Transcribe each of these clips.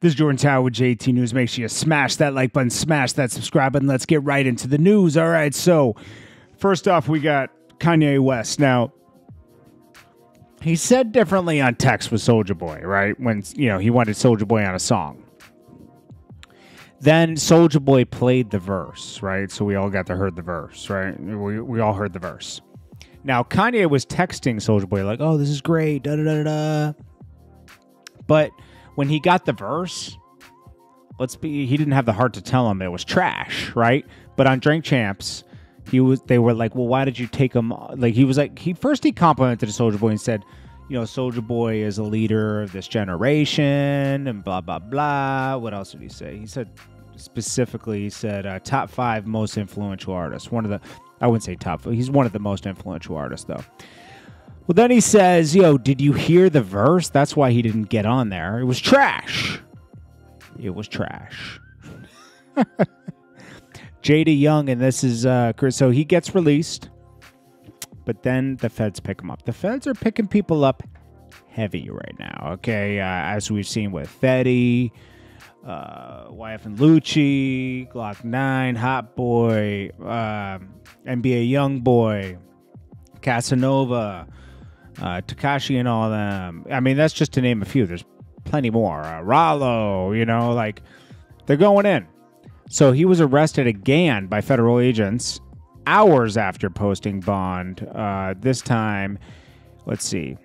This is Jordan Tower with JT News. Make sure you smash that like button, smash that subscribe button. Let's get right into the news. All right, so first off, we got Kanye West. Now, he said differently on text with Soulja Boy, right? When, he wanted Soulja Boy on a song. Then Soulja Boy played the verse, right? So we all got to hear the verse, right? We all heard the verse. Now, Kanye was texting Soulja Boy like, oh, this is great, da-da-da-da-da. But when he got the verse, he didn't have the heart to tell him it was trash, right? But on Drink Champs, they were like, well, why did you take him? Like, he was like, he complimented Soulja Boy and said, Soulja Boy is a leader of this generation and blah, blah, blah. What else did he say? He said, specifically, top 5 most influential artists. I wouldn't say top 5. He's one of the most influential artists, though. Well, then he says, did you hear the verse? That's why he didn't get on there. It was trash. It was trash. Jaydayoungan, and this is Chris. So he gets released, but then the feds pick him up. The feds are picking people up heavy right now, okay? As we've seen with FEDS, YF and Lucci, Glock 9, Hot Boy, NBA Youngboy, Casanova, Tekashi and all them. I mean, that's just to name a few. There's plenty more. Rollo, they're going in. So he was arrested again by federal agents hours after posting bond. This time, let's see.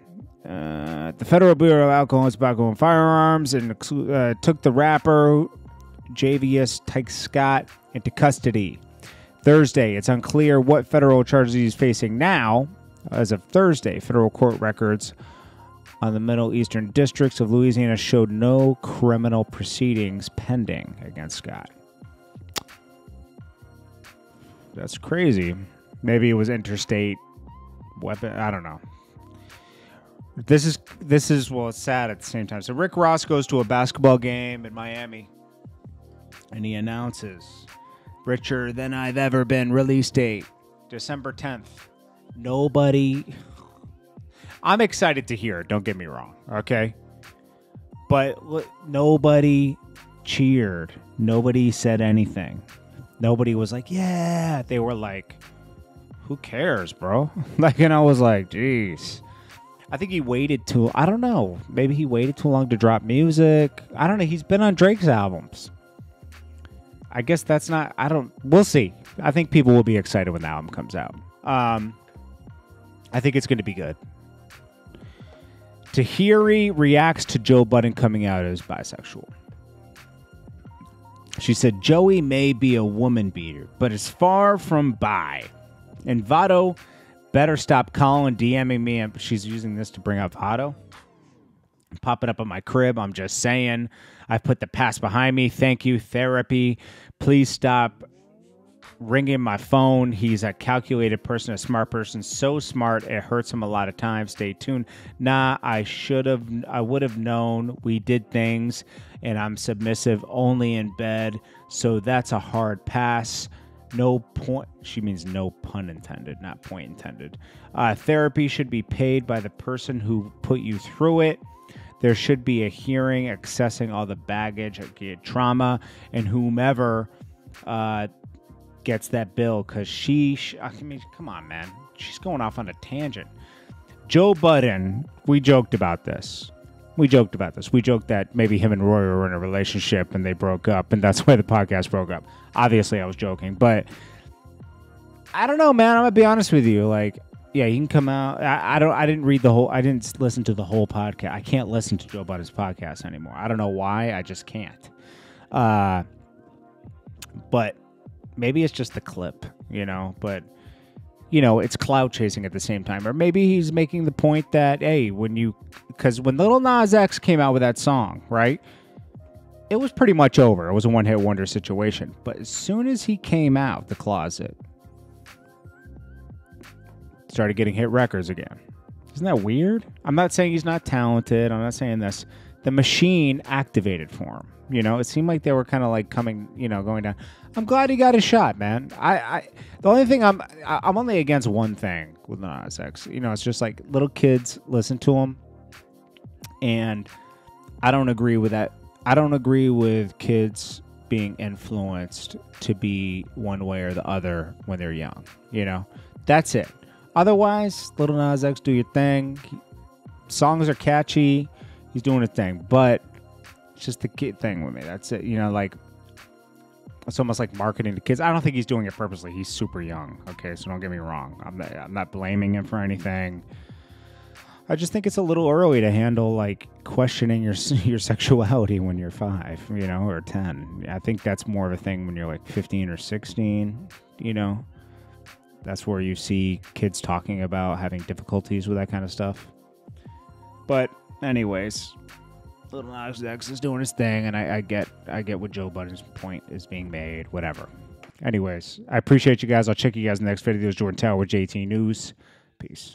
The Federal Bureau of Alcohol, Tobacco, and Firearms and took the rapper Jaydayoungan Scott into custody. Thursday, it's unclear what federal charges he's facing now. As of Thursday, federal court records on the Middle Eastern districts of Louisiana showed no criminal proceedings pending against Scott. That's crazy. Maybe it was interstate weapon. I don't know. This is well, it's sad at the same time. So Rick Ross goes to a basketball game in Miami, and he announces "Richer Than I've Ever Been" release date, December 10th. Nobody. I'm excited to hear it. Don't get me wrong, okay? But nobody cheered. Nobody said anything. Nobody was like, yeah. They were like, who cares, bro? I was like, geez. I think he waited I don't know. Maybe he waited too long to drop music. I don't know. He's been on Drake's albums. I guess that's not, we'll see. I think people will be excited when the album comes out. I think it's going to be good. Tahiri reacts to Joe Budden coming out as bisexual. She said, Joey may be a woman beater, but is far from bi. And Vado better stop calling, DMing me. And she's using this to bring up Vado. Pop it up on my crib. I'm just saying. I've put the past behind me. Thank you, therapy. Please stop ringing my phone. He's a calculated person, a smart person. So smart, it hurts him a lot of times. Stay tuned. Nah, I would have known we did things, and I'm submissive only in bed. So that's a hard pass. No point. She means no pun intended, not point intended. Therapy should be paid by the person who put you through it. There should be a hearing accessing all the baggage, trauma, and whomever gets that bill, because I mean, come on, man. She's going off on a tangent. Joe Budden, we joked about this. We joked that maybe him and Roy were in a relationship and they broke up, and that's why the podcast broke up. Obviously, I was joking, but I don't know, man. I'm gonna be honest with you. Like, yeah, he can come out. I didn't listen to the whole podcast. I can't listen to Joe Budden's podcast anymore. I don't know why. I just can't. But maybe it's just the clip, but, it's clout chasing at the same time. Or maybe he's making the point that, hey, because when Lil Nas X came out with that song, right, it was pretty much over. It was a one-hit wonder situation. But as soon as he came out the closet, started getting hit records again. Isn't that weird? I'm not saying he's not talented. I'm not saying this. The machine activated for him. It seemed like they were kind of like coming, going down. I'm glad he got a shot, man. The only thing I'm only against one thing with Nas X. It's just like little kids listen to him, and I don't agree with that I don't agree with kids being influenced to be one way or the other when they're young. You know, that's it. Otherwise, Lil Nas X, do your thing. Songs are catchy. He's doing his thing, but it's just the kid thing with me. That's it. You know, like, it's almost like marketing to kids. I don't think he's doing it purposely. He's super young. Okay, so don't get me wrong. I'm not blaming him for anything. I just think it's a little early to handle like questioning your sexuality when you're 5, you know, or 10. I think that's more of a thing when you're like 15 or 16, you know. That's where you see kids talking about having difficulties with that kind of stuff. But anyways, Lil Nas X is doing his thing, and I get what Joe Budden's point is being made, whatever. Anyways, I appreciate you guys. I'll check you guys in the next video. This is Jordan Tower with JT News. Peace.